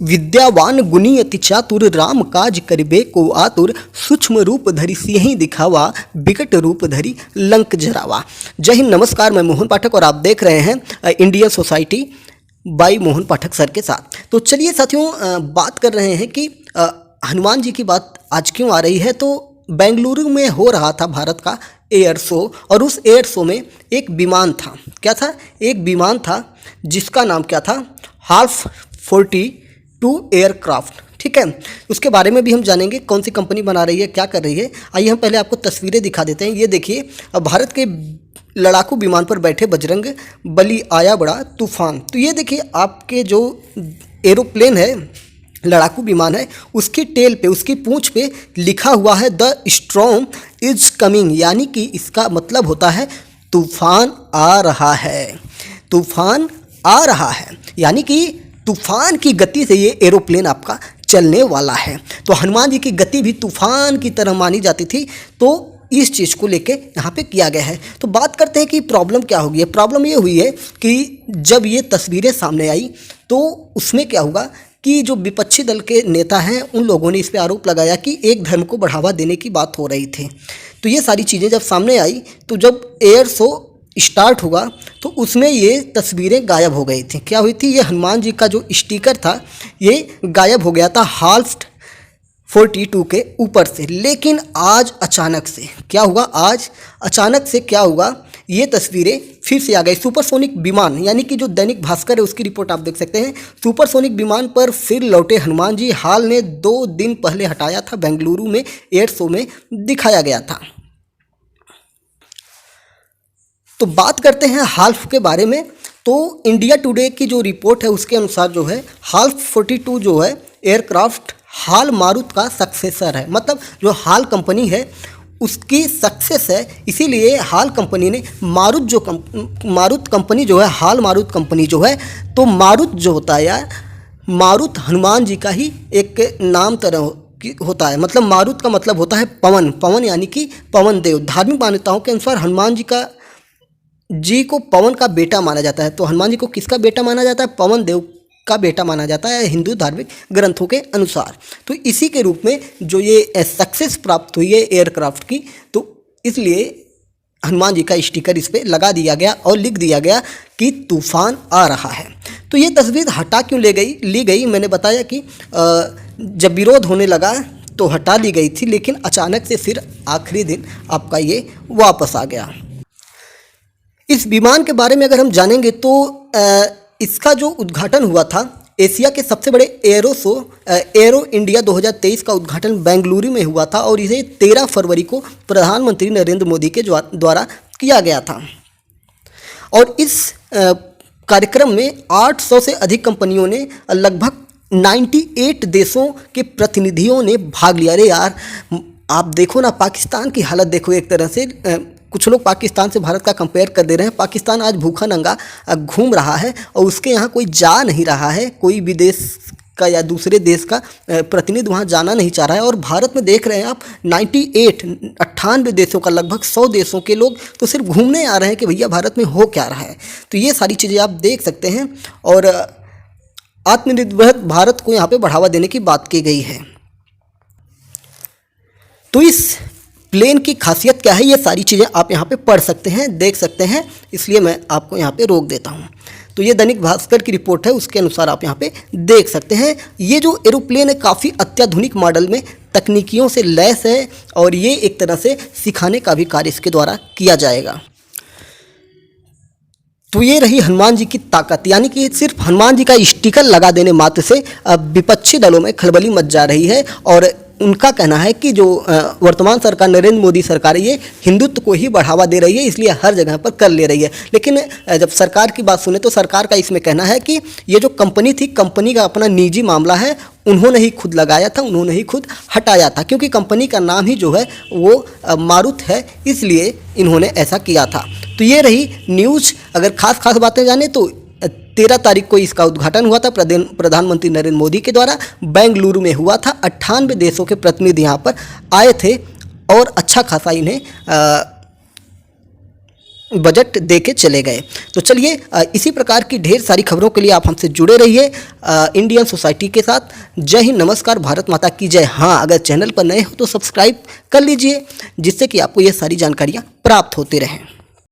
विद्यावान गुणी अति चातुर, राम काज करिबे को आतुर, सूक्ष्म रूप धरि सिंहि दिखावा, विकट रूप धरि लंक जरावा। जय हिंद, नमस्कार। मैं मोहन पाठक और आप देख रहे हैं Indian society by Mohan Pathak sir के साथ। तो चलिए साथियों, बात कर रहे हैं कि हनुमान जी की बात आज क्यों आ रही है। तो बेंगलुरु में हो रहा था भारत का एयर शो, और उस एयर शो में एक विमान था। क्या था? एक विमान था जिसका नाम क्या था? Half 42 aircraft. ठीक है, उसके बारे में भी हम जानेंगे, कौन सी कंपनी बना रही है, क्या कर रही है। आइए हम पहले आपको तस्वीरें दिखा देते हैं। ये देखिए, भारत के लड़ाकू विमान पर बैठे बजरंग बली, आया बड़ा तूफान। तो ये देखिए, आपके जो एरोप्लेन है, लड़ाकू विमान है, उसकी टेल पे, उसकी पूंछ पे लिखा हुआ है द स्टॉर्म इज कमिंग, यानी कि इसका मतलब होता है तूफान आ रहा है। तूफान आ रहा है, यानी कि तूफान की गति से ये एरोप्लेन आपका चलने वाला है। तो हनुमान जी की गति भी तूफान की तरह मानी जाती थी। तो इस चीज़ को लेके यहाँ पे किया गया है। तो बात करते हैं कि प्रॉब्लम क्या होगी। प्रॉब्लम ये हुई है कि जब ये तस्वीरें सामने आई तो उसमें क्या हुआ कि जो विपक्षी दल के नेता हैं, उन लोगों ने इस पे आरोप लगाया कि एक धर्म को बढ़ावा देने की बात हो रही थी। तो ये सारी चीज़ें जब सामने आई, तो जब एयर शो स्टार्ट हुआ तो उसमें ये तस्वीरें गायब हो गई थी। क्या हुई थी? ये हनुमान जी का जो स्टिकर था ये गायब हो गया था हाल्फ 42 के ऊपर से। लेकिन आज अचानक से क्या हुआ? आज अचानक से क्या हुआ? ये तस्वीरें फिर से आ गई। सुपरसोनिक विमान, यानी कि जो दैनिक भास्कर है उसकी रिपोर्ट आप देख सकते हैं। सुपरसोनिक विमान पर फिर लौटे हनुमान जी। हाल ने 2 दिन पहले हटाया था, बेंगलुरु में एयर शो में दिखाया गया था। तो बात करते हैं हाल्फ के बारे में। तो इंडिया टुडे की जो रिपोर्ट है उसके अनुसार जो है हाल्फ 42 जो है एयरक्राफ्ट हाल मारुत का सक्सेसर है। मतलब जो हाल कंपनी है उसकी सक्सेस है, इसीलिए हाल कंपनी ने मारुत कंपनी जो है, हाल मारुत कंपनी जो है, तो मारुत जो होता है यार, मारुत हनुमान जी का ही एक नाम तरह होता है। मतलब मारुत का मतलब होता है पवन। पवन यानी कि पवन देव। धार्मिक मान्यताओं के अनुसार हनुमान जी को पवन का बेटा माना जाता है। तो हनुमान जी को किसका बेटा माना जाता है? पवन देव का बेटा माना जाता है हिंदू धार्मिक ग्रंथों के अनुसार। तो इसी के रूप में जो ये सक्सेस प्राप्त हुई है एयरक्राफ्ट की, तो इसलिए हनुमान जी का स्टिकर इस पर लगा दिया गया और लिख दिया गया कि तूफान आ रहा है। तो ये तस्वीर हटा क्यों ली गई? मैंने बताया कि जब विरोध होने लगा तो हटा ली गई थी, लेकिन अचानक से फिर आखिरी दिन आपका ये वापस आ गया। इस विमान के बारे में अगर हम जानेंगे तो इसका जो उद्घाटन हुआ था, एशिया के सबसे बड़े एरो शो एरो इंडिया 2023 का उद्घाटन बेंगलुरु में हुआ था, और इसे 13 फरवरी को प्रधानमंत्री नरेंद्र मोदी के द्वारा किया गया था। और इस कार्यक्रम में 800 से अधिक कंपनियों ने, लगभग 98 देशों के प्रतिनिधियों ने भाग लिया। अरे यार, आप देखो ना, पाकिस्तान की हालत देखो। एक तरह से कुछ लोग पाकिस्तान से भारत का कंपेयर कर दे रहे हैं। पाकिस्तान आज भूखा नंगा घूम रहा है और उसके यहाँ कोई जा नहीं रहा है, कोई विदेश का या दूसरे देश का प्रतिनिधि वहाँ जाना नहीं चाह रहा है। और भारत में देख रहे हैं आप 98 देशों का, लगभग 100 देशों के लोग तो सिर्फ घूमने आ रहे हैं कि भैया भारत में हो क्या रहा है। तो ये सारी चीज़ें आप देख सकते हैं, और आत्मनिर्भर भारत को यहाँ पे बढ़ावा देने की बात की गई है। तो इस प्लेन की खासियत क्या है, ये सारी चीज़ें आप यहाँ पे पढ़ सकते हैं, देख सकते हैं, इसलिए मैं आपको यहाँ पे रोक देता हूँ। तो ये दैनिक भास्कर की रिपोर्ट है, उसके अनुसार आप यहाँ पे देख सकते हैं। ये जो एरोप्लेन है काफ़ी अत्याधुनिक मॉडल में तकनीकियों से लैस है, और ये एक तरह से सिखाने का भी कार्य इसके द्वारा किया जाएगा। तो ये रही हनुमान जी की ताकत, यानी कि सिर्फ हनुमान जी का स्टिकर लगा देने मात्र से विपक्षी दलों में खलबली मच जा रही है। और उनका कहना है कि जो वर्तमान सरकार, नरेंद्र मोदी सरकार है, ये हिंदुत्व को ही बढ़ावा दे रही है, इसलिए हर जगह पर कर ले रही है। लेकिन जब सरकार की बात सुने तो सरकार का इसमें कहना है कि ये जो कंपनी थी, कंपनी का अपना निजी मामला है, उन्होंने ही खुद लगाया था, उन्होंने ही खुद हटाया था, क्योंकि कंपनी का नाम ही जो है वो मारुत है, इसलिए इन्होंने ऐसा किया था। तो ये रही न्यूज़। अगर खास बातें जाने तो 13 तारीख को इसका उद्घाटन हुआ था प्रधानमंत्री नरेंद्र मोदी के द्वारा, बेंगलुरु में हुआ था। 98 देशों के प्रतिनिधि यहाँ पर आए थे और अच्छा खासा इन्हें बजट दे के चले गए। तो चलिए इसी प्रकार की ढेर सारी खबरों के लिए आप हमसे जुड़े रहिए इंडियन सोसाइटी के साथ। जय हिंद, नमस्कार, भारत माता की जय। हाँ, अगर चैनल पर नए हो तो सब्सक्राइब कर लीजिए, जिससे कि आपको ये सारी जानकारियाँ प्राप्त होती रहें।